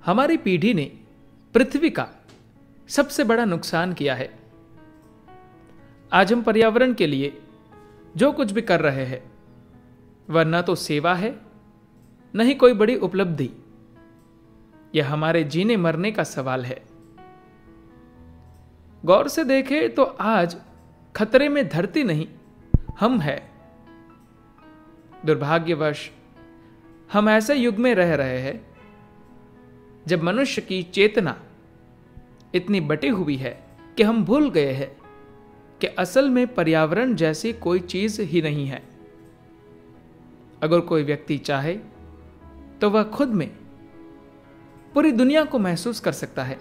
हमारी पीढ़ी ने पृथ्वी का सबसे बड़ा नुकसान किया है। आज हम पर्यावरण के लिए जो कुछ भी कर रहे हैं वह न तो सेवा है, न ही कोई बड़ी उपलब्धि। यह हमारे जीने मरने का सवाल है। गौर से देखें तो आज खतरे में धरती नहीं, हम हैं। दुर्भाग्यवश हम ऐसे युग में रह रहे हैं जब मनुष्य की चेतना इतनी बटी हुई है कि हम भूल गए हैं कि असल में पर्यावरण जैसी कोई चीज ही नहीं है। अगर कोई व्यक्ति चाहे तो वह खुद में पूरी दुनिया को महसूस कर सकता है।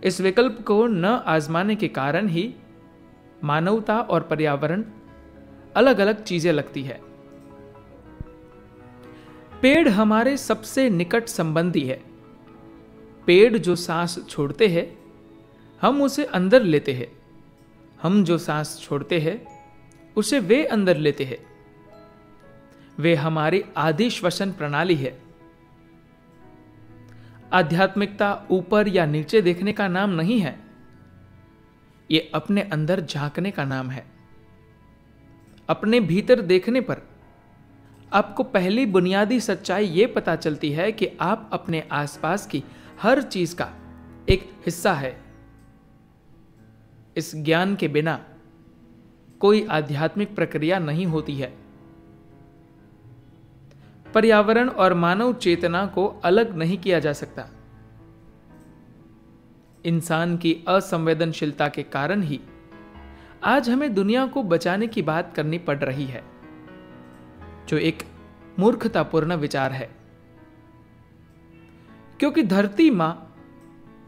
इस विकल्प को न आजमाने के कारण ही मानवता और पर्यावरण अलग अलग चीजें लगती है। पेड़ हमारे सबसे निकट संबंधी है। पेड़ जो सांस छोड़ते हैं हम उसे अंदर लेते हैं, हम जो सांस छोड़ते हैं उसे वे अंदर लेते हैं। वे हमारी आदि श्वसन प्रणाली है। आध्यात्मिकता ऊपर या नीचे देखने का नाम नहीं है, यह अपने अंदर झांकने का नाम है। अपने भीतर देखने पर आपको पहली बुनियादी सच्चाई यह पता चलती है कि आप अपने आसपास की हर चीज का एक हिस्सा है। इस ज्ञान के बिना कोई आध्यात्मिक प्रक्रिया नहीं होती है। पर्यावरण और मानव चेतना को अलग नहीं किया जा सकता। इंसान की असंवेदनशीलता के कारण ही आज हमें दुनिया को बचाने की बात करनी पड़ रही है, जो एक मूर्खतापूर्ण विचार है। क्योंकि धरती मां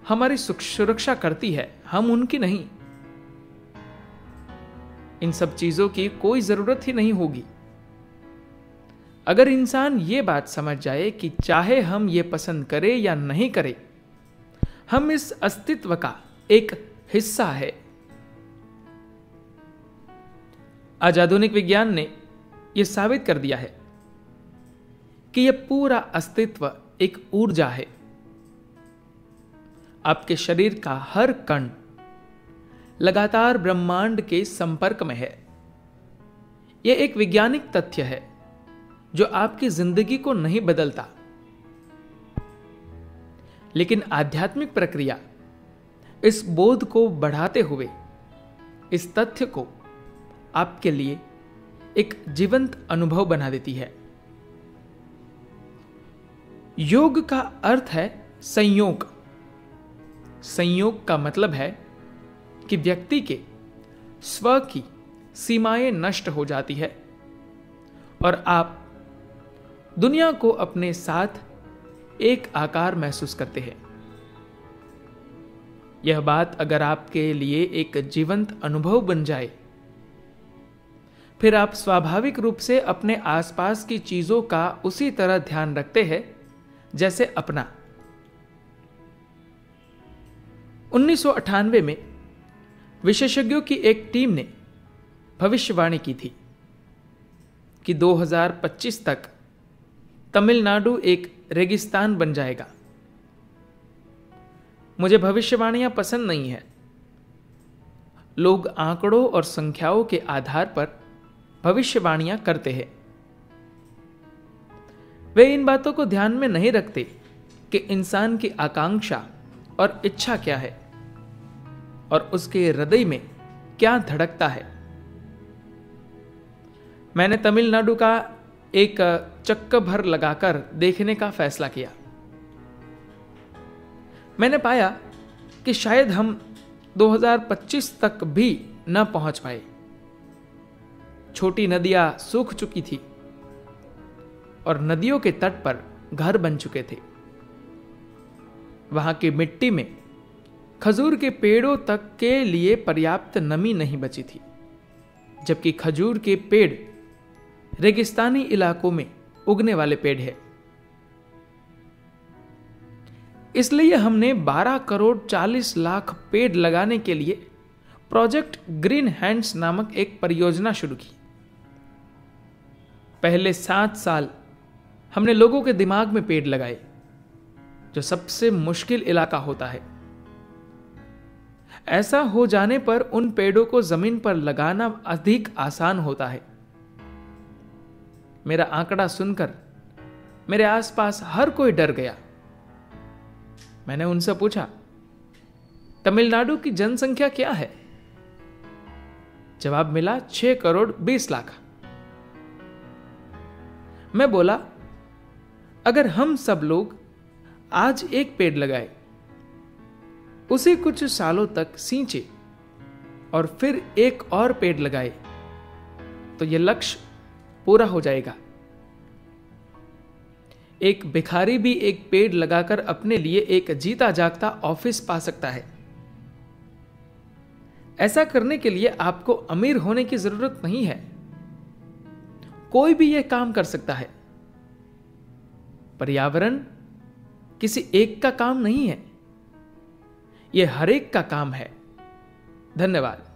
हमारी सुरक्षा करती है, हम उनकी नहीं। इन सब चीजों की कोई जरूरत ही नहीं होगी अगर इंसान ये बात समझ जाए कि चाहे हम ये पसंद करें या नहीं करें, हम इस अस्तित्व का एक हिस्सा है। आज आधुनिक विज्ञान ने यह साबित कर दिया है कि यह पूरा अस्तित्व एक ऊर्जा है। आपके शरीर का हर कण लगातार ब्रह्मांड के संपर्क में है। यह एक वैज्ञानिक तथ्य है जो आपकी जिंदगी को नहीं बदलता, लेकिन आध्यात्मिक प्रक्रिया इस बोध को बढ़ाते हुए इस तथ्य को आपके लिए एक जीवंत अनुभव बना देती है। योग का अर्थ है संयोग। संयोग का मतलब है कि व्यक्ति के स्व की सीमाएं नष्ट हो जाती है और आप दुनिया को अपने साथ एक आकार महसूस करते हैं। यह बात अगर आपके लिए एक जीवंत अनुभव बन जाए, फिर आप स्वाभाविक रूप से अपने आसपास की चीजों का उसी तरह ध्यान रखते हैं जैसे अपना। 1998 में विशेषज्ञों की एक टीम ने भविष्यवाणी की थी कि 2025 तक तमिलनाडु एक रेगिस्तान बन जाएगा। मुझे भविष्यवाणियां पसंद नहीं है। लोग आंकड़ों और संख्याओं के आधार पर भविष्यवाणियां करते हैं। वे इन बातों को ध्यान में नहीं रखते कि इंसान की आकांक्षा और इच्छा क्या है और उसके हृदय में क्या धड़कता है। मैंने तमिलनाडु का एक चक्कर भर लगाकर देखने का फैसला किया। मैंने पाया कि शायद हम 2025 तक भी न पहुंच पाए। छोटी नदियां सूख चुकी थी और नदियों के तट पर घर बन चुके थे। वहां की मिट्टी में खजूर के पेड़ों तक के लिए पर्याप्त नमी नहीं बची थी, जबकि खजूर के पेड़ रेगिस्तानी इलाकों में उगने वाले पेड़ है। इसलिए हमने 12 करोड़ 40 लाख पेड़ लगाने के लिए प्रोजेक्ट ग्रीन हैंड्स नामक एक परियोजना शुरू की। पहले 7 साल हमने लोगों के दिमाग में पेड़ लगाए जो सबसे मुश्किल इलाका होता है। ऐसा हो जाने पर उन पेड़ों को जमीन पर लगाना अधिक आसान होता है। मेरा आंकड़ा सुनकर मेरे आसपास हर कोई डर गया। मैंने उनसे पूछा, तमिलनाडु की जनसंख्या क्या है? जवाब मिला 6 करोड़ 20 लाख। मैं बोला, अगर हम सब लोग आज एक पेड़ लगाए, उसे कुछ सालों तक सींचे और फिर एक और पेड़ लगाए तो यह लक्ष्य पूरा हो जाएगा। एक भिखारी भी एक पेड़ लगाकर अपने लिए एक जीता जागता ऑफिस पा सकता है। ऐसा करने के लिए आपको अमीर होने की जरूरत नहीं है। कोई भी यह काम कर सकता है। पर्यावरण किसी एक का काम नहीं है, यह हर एक का काम है। धन्यवाद।